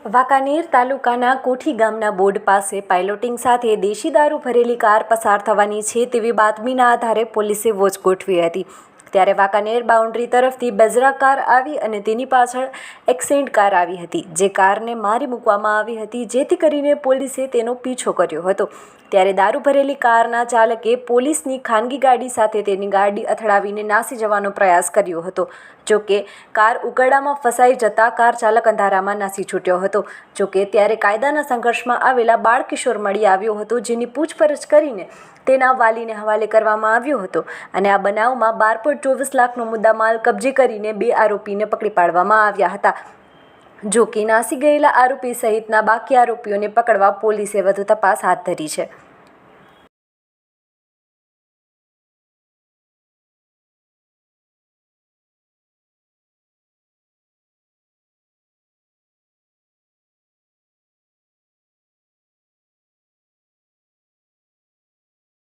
વાંકાનેર તાલુકાના કોઠી ગામના બોર્ડ પાસે પાઇલોટિંગ સાથે દેશી દારૂ ભરેલી કાર પસાર થવાની છે તેવી બાતમીના આધારે પોલીસે વોચ ગોઠવી હતી। ત્યારે વાંકાનેર બાઉન્ડ્રી તરફથી બજરા કાર આવી અને તેની પાછળ એક્સેન્ટ કાર આવી હતી, જે કારને મારી મૂકવામાં આવી હતી, જેથી કરીને પોલીસે તેનો પીછો કર્યો હતો। ત્યારે દારૂ ભરેલી કારના ચાલકે પોલીસની ખાનગી ગાડી સાથે તેની ગાડી અથડાવીને નાસી જવાનો પ્રયાસ કર્યો હતો। જોકે કાર ઉકરડામાં ફસાઈ જતા કાર ચાલક અંધારામાં નાસી છૂટ્યો હતો। જોકે ત્યારે કાયદાના સંઘર્ષમાં આવેલા બાળકિશોર મળી આવ્યો હતો, જેની પૂછપરછ કરીને તેના વાલીને હવાલે કરવામાં આવ્યો હતો અને આ બનાવમાં 12.24 લાખનો મુદ્દામાલ કબજે કરીને 2 આરોપીને પકડી પાડવામાં આવ્યા હતા। જો કે નાસી ગયેલા આરોપી સહિતના બાકી આરોપીઓને પકડવા પોલીસે વધુ તપાસ હાથ ધરી છે।